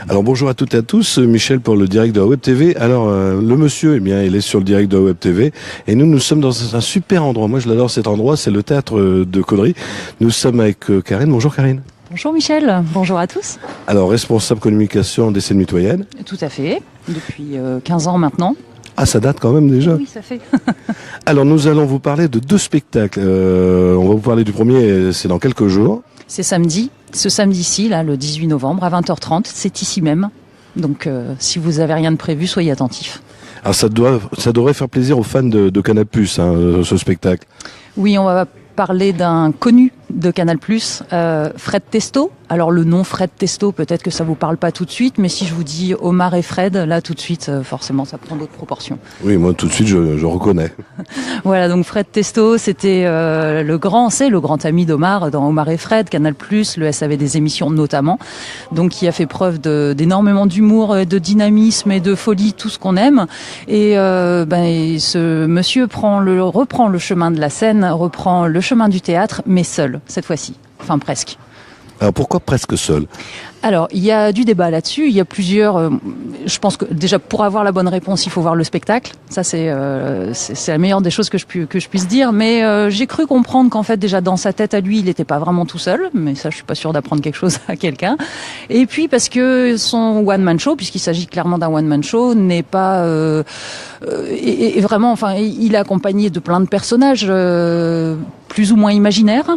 Alors bonjour à toutes et à tous, Michel pour le direct de la Web TV. Alors le monsieur, eh bien, il est sur le direct de la Web TV et nous sommes dans un super endroit. Moi je l'adore cet endroit, c'est le théâtre de Caudry. Nous sommes avec Karine. Bonjour Karine. Bonjour Michel, bonjour à tous. Alors responsable communication des scènes mitoyennes. Tout à fait, depuis 15 ans maintenant. Ah, ça date quand même déjà. Oui, ça fait. Alors nous allons vous parler de 2 spectacles. On va vous parler du premier, c'est dans quelques jours. C'est samedi, ce samedi-ci, là, le 18 novembre à 20h30, c'est ici même. Donc si vous avez rien de prévu, soyez attentifs. Alors ça devrait faire plaisir aux fans de Canal+, ce spectacle. Oui, on va parler d'un connu de Canal+, Fred Testo. Alors le nom Fred Testo, peut-être que ça vous parle pas tout de suite, mais si je vous dis Omar et Fred, là tout de suite, forcément, ça prend d'autres proportions. Oui, moi tout de suite, je reconnais. Voilà, donc Fred Testo, c'était le grand ami d'Omar dans Omar et Fred, Canal+, le S avait des émissions notamment, donc qui a fait preuve d'énormément d'humour, de dynamisme et de folie, tout ce qu'on aime. Et ce monsieur reprend le chemin de la scène, reprend le chemin du théâtre, mais seul, cette fois-ci. Enfin, presque. Alors pourquoi presque seul ? Alors, il y a du débat là-dessus. Il y a plusieurs. Je pense que déjà pour avoir la bonne réponse, il faut voir le spectacle. Ça, c'est la meilleure des choses que je puisse dire. Mais j'ai cru comprendre qu'en fait, déjà dans sa tête à lui, il n'était pas vraiment tout seul. Mais ça, je suis pas sûre d'apprendre quelque chose à quelqu'un. Et puis parce que son one man show, puisqu'il s'agit clairement d'un one man show, n'est pas et vraiment. Enfin, il est accompagné de plein de personnages plus ou moins imaginaires.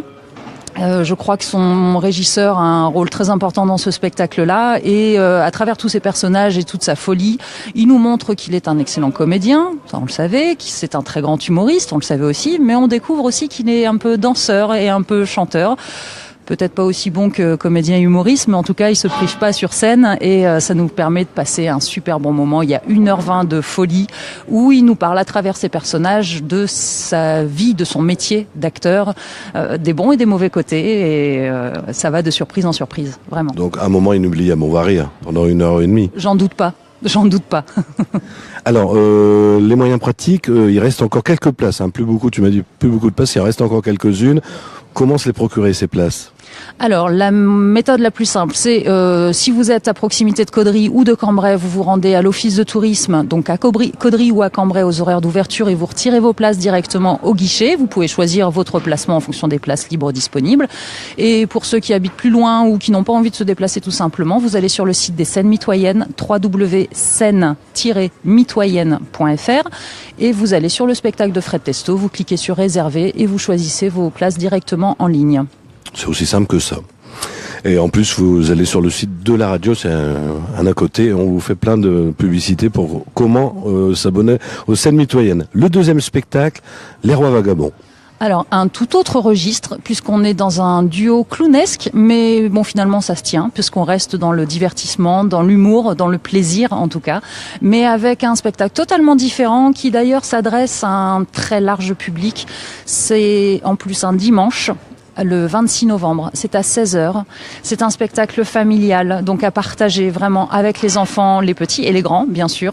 Je crois que son régisseur a un rôle très important dans ce spectacle-là et à travers tous ces personnages et toute sa folie, il nous montre qu'il est un excellent comédien, ça on le savait, qu'il c'est un très grand humoriste, on le savait aussi, mais on découvre aussi qu'il est un peu danseur et un peu chanteur. Peut-être pas aussi bon que comédien humoriste, mais en tout cas, il se prive pas sur scène et ça nous permet de passer un super bon moment. Il y a 1h20 de folie où il nous parle à travers ses personnages de sa vie, de son métier d'acteur, des bons et des mauvais côtés et ça va de surprise en surprise, vraiment. Donc, à un moment inoubliable, on va rire pendant 1h30. J'en doute pas. J'en doute pas. Alors, les moyens pratiques, il reste encore quelques places. Plus beaucoup, tu m'as dit plus beaucoup de places, il reste encore quelques-unes. Comment se les procurer, ces places ? Alors, la méthode la plus simple, c'est si vous êtes à proximité de Caudry ou de Cambrai, vous vous rendez à l'office de tourisme, donc à Caudry ou à Cambrai aux horaires d'ouverture et vous retirez vos places directement au guichet. Vous pouvez choisir votre placement en fonction des places libres disponibles. Et pour ceux qui habitent plus loin ou qui n'ont pas envie de se déplacer tout simplement, vous allez sur le site des scènes mitoyennes, www.scènes-mitoyennes.fr et vous allez sur le spectacle de Fred Testo, vous cliquez sur réserver et vous choisissez vos places directement en ligne. C'est aussi simple que ça. Et en plus, vous allez sur le site de la radio, c'est un à côté, on vous fait plein de publicités pour comment s'abonner aux scènes mitoyennes. Le deuxième spectacle, Les Rois Vagabonds. Alors, un tout autre registre, puisqu'on est dans un duo clownesque, mais bon, finalement, ça se tient, puisqu'on reste dans le divertissement, dans l'humour, dans le plaisir, en tout cas, mais avec un spectacle totalement différent, qui d'ailleurs s'adresse à un très large public. C'est en plus un dimanche, le 26 novembre, c'est à 16h. C'est un spectacle familial, donc à partager vraiment avec les enfants, les petits et les grands, bien sûr.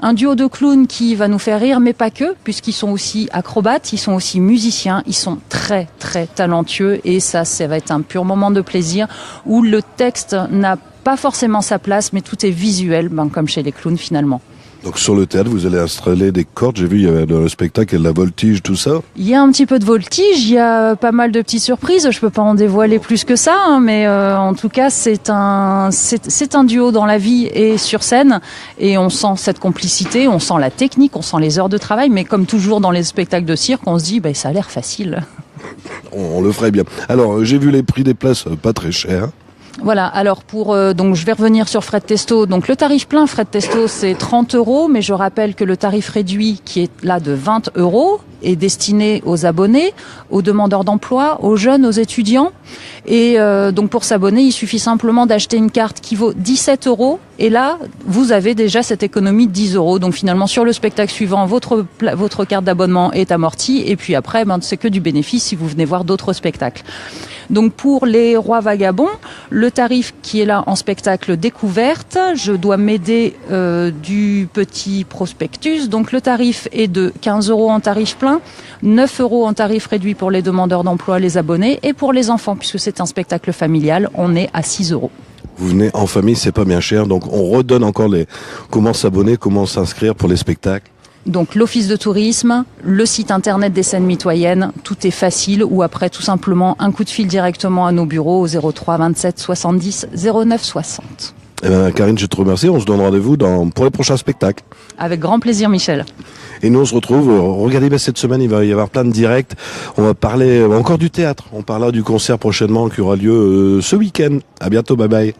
Un duo de clowns qui va nous faire rire, mais pas que, puisqu'ils sont aussi acrobates, ils sont aussi musiciens, ils sont très, très talentueux et ça va être un pur moment de plaisir où le texte n'a pas forcément sa place, mais tout est visuel, comme chez les clowns finalement. Donc sur le théâtre, vous allez installer des cordes. J'ai vu, il y avait dans le spectacle, il y a de la voltige, tout ça. Il y a un petit peu de voltige, il y a pas mal de petites surprises. Je peux pas en dévoiler plus que ça, mais en tout cas, c'est un duo dans la vie et sur scène. Et on sent cette complicité, on sent la technique, on sent les heures de travail. Mais comme toujours dans les spectacles de cirque, on se dit, ça a l'air facile. On le ferait bien. Alors, j'ai vu les prix des places, pas très chers. Voilà, alors donc je vais revenir sur Fred Testo. Donc le tarif plein Fred Testo c'est 30 €, mais je rappelle que le tarif réduit qui est là de 20 € est destiné aux abonnés, aux demandeurs d'emploi, aux jeunes, aux étudiants. Et donc pour s'abonner, il suffit simplement d'acheter une carte qui vaut 17 €. Et là, vous avez déjà cette économie de 10 €. Donc finalement, sur le spectacle suivant, votre carte d'abonnement est amortie. Et puis après, c'est que du bénéfice si vous venez voir d'autres spectacles. Donc pour les Rois Vagabonds, le tarif qui est là en spectacle découverte, je dois m'aider du petit prospectus. Donc le tarif est de 15 € en tarif plein, 9 € en tarif réduit pour les demandeurs d'emploi, les abonnés, et pour les enfants, puisque c'est un spectacle familial, on est à 6 €. Vous venez en famille, c'est pas bien cher. Donc on redonne encore comment s'abonner, comment s'inscrire pour les spectacles. Donc l'office de tourisme, le site internet des scènes mitoyennes, tout est facile, ou après tout simplement un coup de fil directement à nos bureaux au 03 27 70 09 60. Eh ben, Karine, je te remercie. On se donne rendez-vous pour les prochains spectacles. Avec grand plaisir, Michel. Et nous, on se retrouve. Regardez, cette semaine, il va y avoir plein de directs. On va parler encore du théâtre. On parlera du concert prochainement qui aura lieu ce week-end. À bientôt. Bye bye.